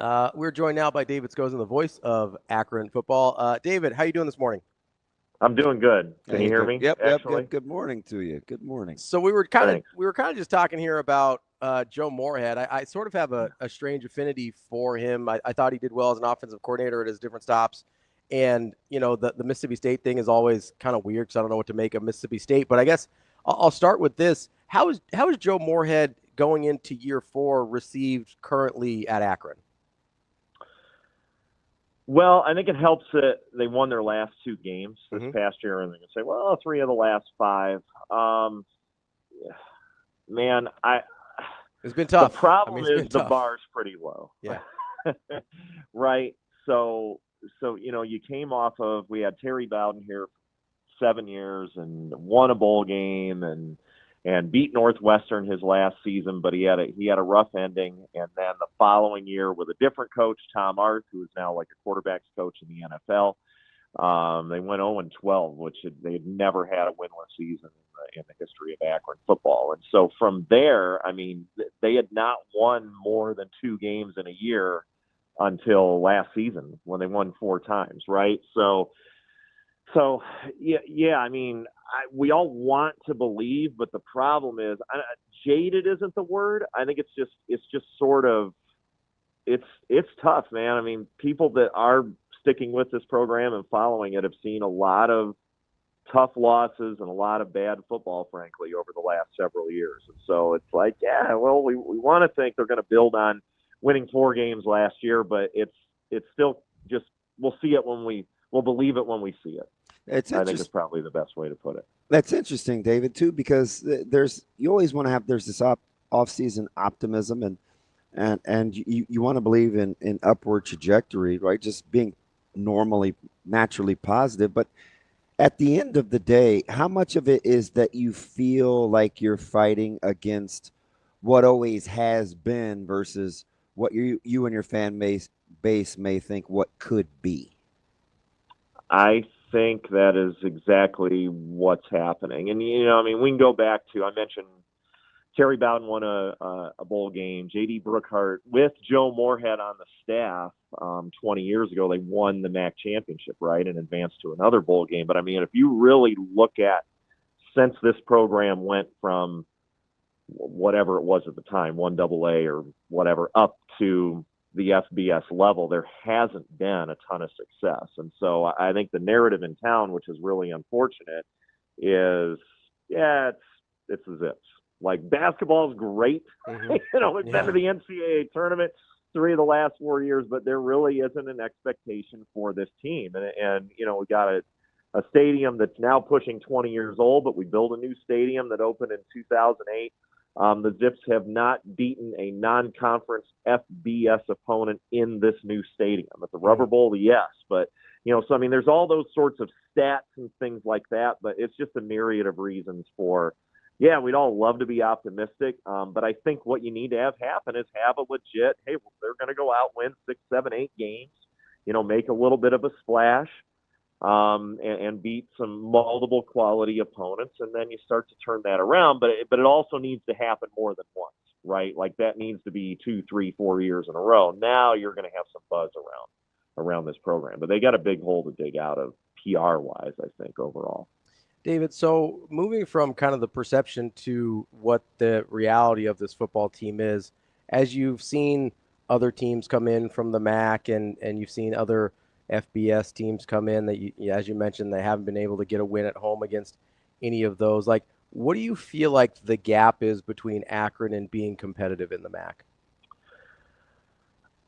We're joined now by David Skorzen, the voice of Akron football. David, how you doing this morning? I'm doing good. Can you Hey, hear good. me, Yep. actually? Good morning to you. Good morning. So Thanks. we were kind of just talking here about Joe Moorhead. I sort of have a strange affinity for him. I thought he did well as an offensive coordinator at his different stops, and the Mississippi State thing is always kind of weird because I don't know what to make of Mississippi State. But I guess I'll start with this. How is Joe Moorhead going into year 4 received currently at Akron? Well, I think it helps that they won their last two games this Hmm. past year, and they can say, well, three of the last five. Um, man, It's been the tough. I mean, problem it's been is the tough. bar's pretty low, Yeah. right? So you came off of we had Terry Bowden here 7 years and won a bowl game and beat Northwestern his last season, but he had a rough ending. And then the following year with a different coach, Tom Arth, who is now like a quarterbacks coach in the NFL, they went 0-12, which they had never had a winless season in the history of Akron football. And so from there, I mean, they had not won more than two games in a year until last season when they won four times, right? So yeah. I mean, we all want to believe, but the problem is, jaded isn't the word. I think it's just sort of it's tough, man. I mean, people that are sticking with this program and following it have seen a lot of tough losses and a lot of bad football, frankly, over the last several years. And so it's like, yeah, well, we want to think they're going to build on winning four games last year, but it's still just we'll see it when we'll believe it when we see it. It's I think is interesting. probably the best way to put it. That's interesting, David, too, because there's you always want to have there's this off season optimism and you want to believe in upward trajectory, right? Just being normally naturally positive, but at the end of the day, how much of it is that you feel like you're fighting against what always has been versus what you and your base may think what could be? I think that is exactly what's happening. And I mean, we can go back to I mentioned Terry Bowden won a bowl game. J.D. Brookhart with Joe Moorhead on the staff 20 years ago, they won the MAC championship, right, and advanced to another bowl game. But I mean, if you really look at since this program went from whatever it was at the time, one double A or whatever, up to the FBS level, there hasn't been a ton of success. And so I think the narrative in town, which is really unfortunate, is yeah, it's the zips. Like basketball is great. Hmm. We've been to Yeah. the NCAA tournament three of the last 4 years, but there really isn't an expectation for this team. And we got a stadium that's now pushing 20 years old, but we built a new stadium that opened in 2008. The Zips have not beaten a non-conference FBS opponent in this new stadium. At the Rubber Bowl, yes, but so I mean, there's all those sorts of stats and things like that, but it's just a myriad of reasons for. Yeah, we'd all love to be optimistic, but I think what you need to have happen is have a legit. Hey, well, they're going to go out, win 6, 7, 8 games. Make a little bit of a splash and beat some multiple quality opponents, and then you start to turn that around. But it also needs to happen more than once, right? Like that needs to be 2, 3, 4 years in a row. Now you're going to have some buzz around this program, but they got a big hole to dig out of PR wise, I think overall. David, so moving from kind of the perception to what the reality of this football team is, as you've seen other teams come in from the MAC and you've seen other FBS teams come in that, as you mentioned, they haven't been able to get a win at home against any of those. Like, what do you feel like the gap is between Akron and being competitive in the MAC?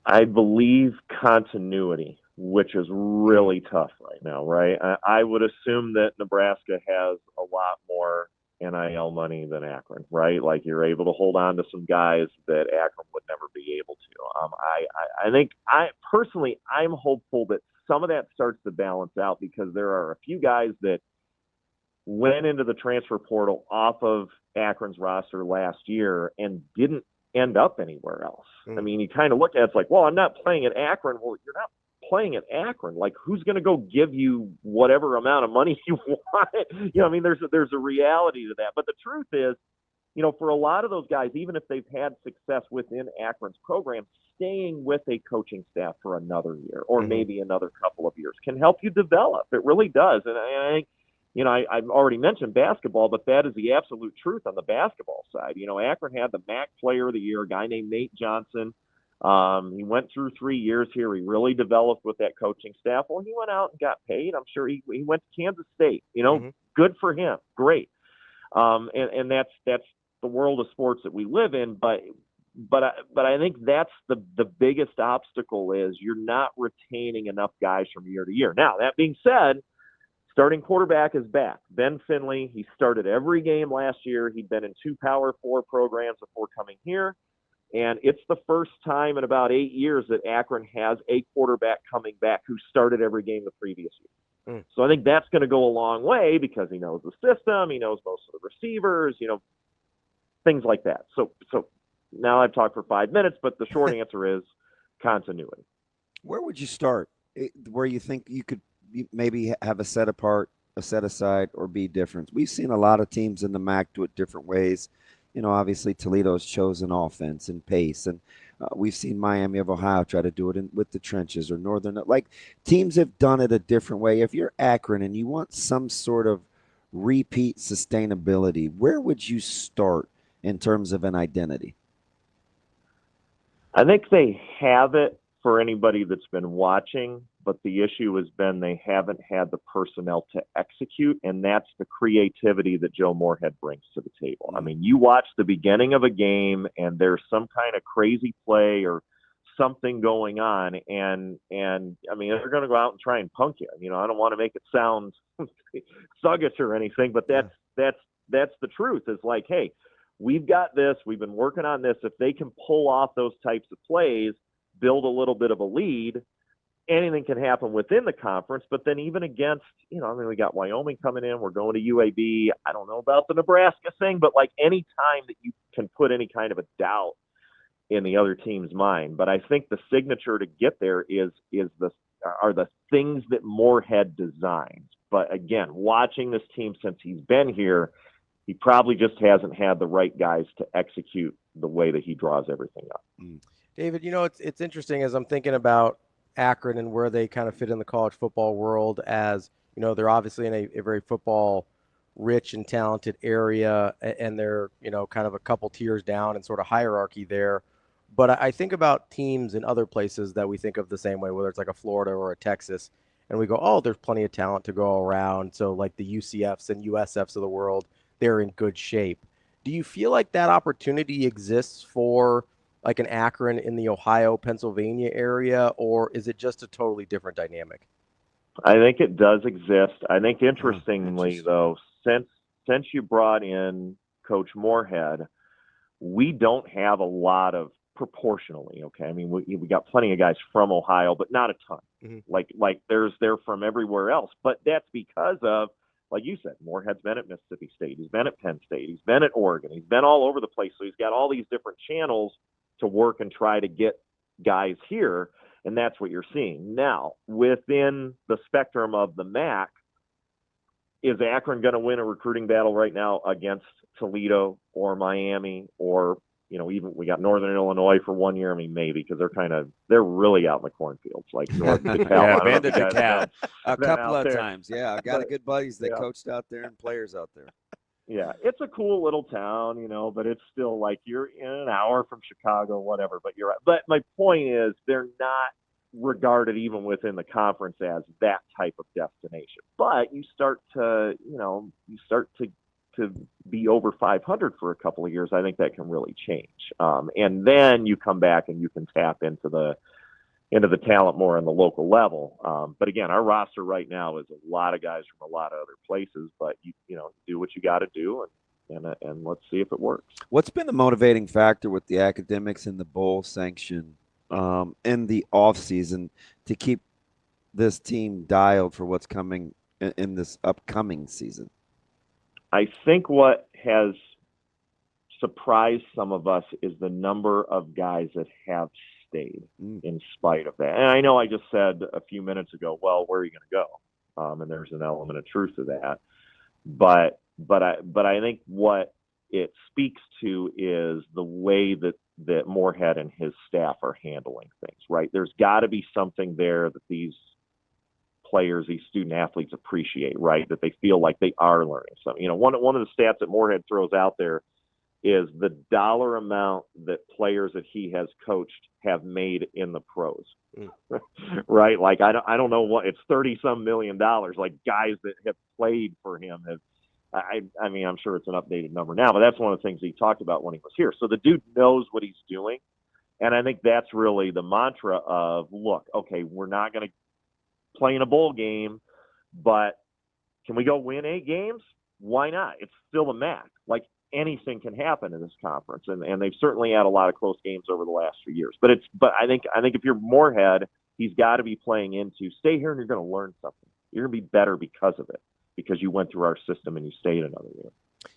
I believe continuity, which is really tough right now, right? I would assume that Nebraska has a lot more NIL money than Akron, right? Like you're able to hold on to some guys that Akron would never be able to. I think I'm hopeful that some of that starts to balance out because there are a few guys that went into the transfer portal off of Akron's roster last year and didn't end up anywhere else. I Mm. mean, you kind of look at it, it's like, well, I'm not playing at Akron. Well, you're not playing at Akron. Like, who's going to go give you whatever amount of money you want? I mean, there's a reality to that. But the truth is, for a lot of those guys, even if they've had success within Akron's program, staying with a coaching staff for another year or maybe another couple of years can help you develop. It really does. And I think, I've already mentioned basketball, but that is the absolute truth on the basketball side. Akron had the MAC Player of the Year, a guy named Nate Johnson. He went through 3 years here. He really developed with that coaching staff. Well, he went out and got paid. I'm sure he went to Kansas State. Good for him. Great. And that's the world of sports that we live in. But I think that's the biggest obstacle is you're not retaining enough guys from year to year. Now, that being said, starting quarterback is back. Ben Finley, he started every game last year. He'd been in 2 Power 4 programs before coming here. And it's the first time in about 8 years that Akron has a quarterback coming back who started every game the previous year. So I think that's going to go a long way because he knows the system. He knows most of the receivers, things like that. So now I've talked for 5 minutes, but the short answer is continuity. Where would you start? Where you think you could maybe have a set apart, a set aside, or be different? We've seen a lot of teams in the MAC do it different ways. Obviously Toledo's chosen offense and pace, and we've seen Miami of Ohio try to do it with the trenches, or Northern. Like, teams have done it a different way. If you're Akron and you want some sort of repeat sustainability, where would you start in terms of an identity? I think they have it for anybody that's been watching, but the issue has been they haven't had the personnel to execute, and that's the creativity that Joe Moorhead brings to the table. I mean, you watch the beginning of a game, and there's some kind of crazy play or something going on, and I mean, they're going to go out and try and punk you. I don't want to make it sound thuggish or anything, but that's the truth. It's like, hey, we've got this. We've been working on this. If they can pull off those types of plays, build a little bit of a lead, anything can happen within the conference. But then even against, we got Wyoming coming in. We're going to UAB. I don't know about the Nebraska thing, but like any time that you can put any kind of a doubt in the other team's mind. But I think the signature to get there are the things that Moorhead designs. But again, watching this team since he's been here, he probably just hasn't had the right guys to execute the way that he draws everything up. David, it's interesting as I'm thinking about Akron and where they kind of fit in the college football world. As they're obviously in a very football rich and talented area, and they're kind of a couple tiers down in sort of hierarchy there. But I think about teams in other places that we think of the same way, whether it's like a Florida or a Texas, and we go, oh, there's plenty of talent to go around. So like the UCFs and USFs of the world, they're in good shape. Do you feel like that opportunity exists for like an Akron in the Ohio, Pennsylvania area, or is it just a totally different dynamic? I think it does exist. I think interestingly, though, since you brought in Coach Moorhead, we don't have a lot of proportionally. Okay, I mean we got plenty of guys from Ohio, but not a ton. Like they're from everywhere else, but that's because of, like you said, Moorhead's been at Mississippi State, he's been at Penn State, he's been at Oregon, he's been all over the place. So he's got all these different channels to work and try to get guys here, and that's what you're seeing. Now, within the spectrum of the MAC, is Akron going to win a recruiting battle right now against Toledo or Miami or, even we got Northern Illinois for 1 year? I mean, maybe, because they're really out in the cornfields, like North DeKalb. Yeah, been to DeKalb a couple of there. times. Yeah, I got good buddies that coached out there and players out there. Yeah, it's a cool little town, but it's still like you're in an hour from Chicago, whatever. But you're right. But my point is, they're not regarded even within the conference as that type of destination. But you start to be over 500 for a couple of years. I think that can really change. And then you come back and you can tap into the talent more on the local level. But again, our roster right now is a lot of guys from a lot of other places, but you do what you got to do and let's see if it works. What's been the motivating factor with the academics and the bowl sanction in the off season to keep this team dialed for what's coming in this upcoming season? I think what has surprised some of us is the number of guys that have stayed in spite of that. And I know I just said a few minutes ago, well, where are you going to go? And there's an element of truth to that. But I think what it speaks to is the way that Moorhead and his staff are handling things, right? There's got to be something there that these players, these student athletes appreciate, right? That they feel like they are learning something. One of the stats that Moorhead throws out there is the dollar amount that players that he has coached have made in the pros, right? Like, I don't know what, it's 30 some $1 million. Like, guys that have played for him have, I mean, I'm sure it's an updated number now, but that's one of the things he talked about when he was here. So the dude knows what he's doing. And I think that's really the mantra of, look, okay, we're not going to play in a bowl game, but can we go win 8 games? Why not? It's still a MAC. Like, anything can happen in this conference, and they've certainly had a lot of close games over the last few years. But I think if you're Moorhead, he's got to be playing into stay here and you're going to learn something. You're going to be better because of it, because you went through our system and you stayed another year.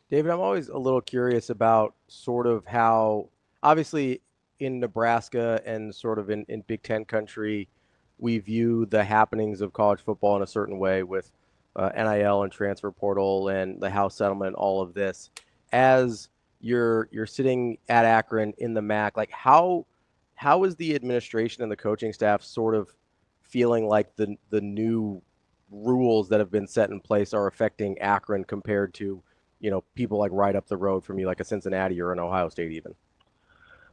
David, I'm always a little curious about sort of how, obviously in Nebraska and sort of in Big Ten country, we view the happenings of college football in a certain way with NIL and transfer portal and the House settlement, all of this. As you're sitting at Akron in the MAC, like how is the administration and the coaching staff sort of feeling like the new rules that have been set in place are affecting Akron compared to, people like right up the road from you, like a Cincinnati or an Ohio State even?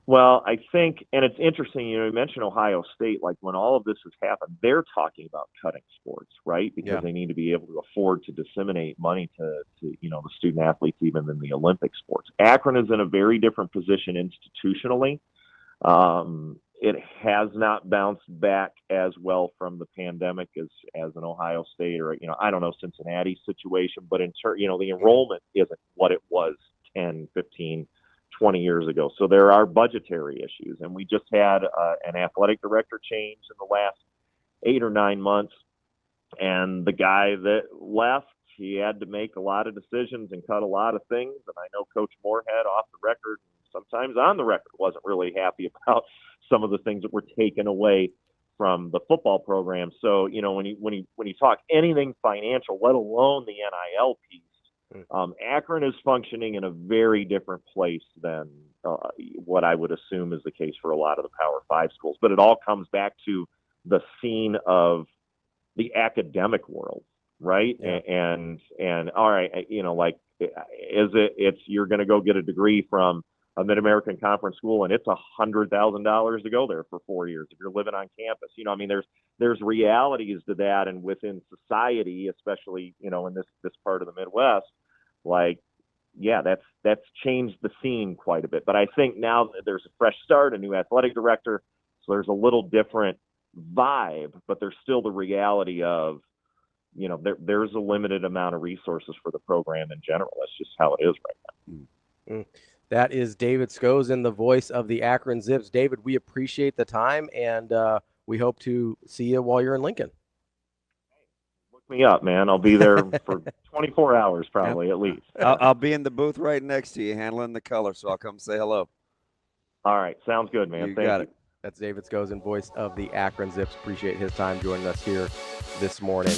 Well, I think, and it's interesting, you mentioned Ohio State, like when all of this has happened, they're talking about cutting sports, right? Because they need to be able to afford to disseminate money to the student athletes, even in the Olympic sports. Akron is in a very different position institutionally. It has not bounced back as well from the pandemic as an Ohio State or, I don't know, Cincinnati situation, but the enrollment isn't what it was 10, 15, 20 years ago. So there are budgetary issues. And we just had an athletic director change in the last 8 or 9 months. And the guy that left, he had to make a lot of decisions and cut a lot of things. And I know Coach Moorhead off the record, sometimes on the record, wasn't really happy about some of the things that were taken away from the football program. So, when you talk anything financial, let alone the NIL piece, Akron is functioning in a very different place than what I would assume is the case for a lot of the Power 5 schools. But it all comes back to the scene of the academic world, right? Yeah. And all right, you're going to go get a degree from a Mid-American Conference school, and it's $100,000 to go there for 4 years if you're living on campus. There's realities to that, and within society, especially in this part of the Midwest, that's changed the scene quite a bit. But I think now that there's a fresh start, a new athletic director, so there's a little different vibe, but there's still the reality of there's a limited amount of resources for the program in general. That's just how it is right now. That is David Skorzen, the voice of the Akron Zips. David, we appreciate the time, and we hope to see you while you're in Lincoln. Look me up, man. I'll be there for 24 hours probably at least. I'll be in the booth right next to you handling the color, so I'll come say hello. All right. Sounds good, man. Thank you. That's David Skorzen, voice of the Akron Zips. Appreciate his time joining us here this morning.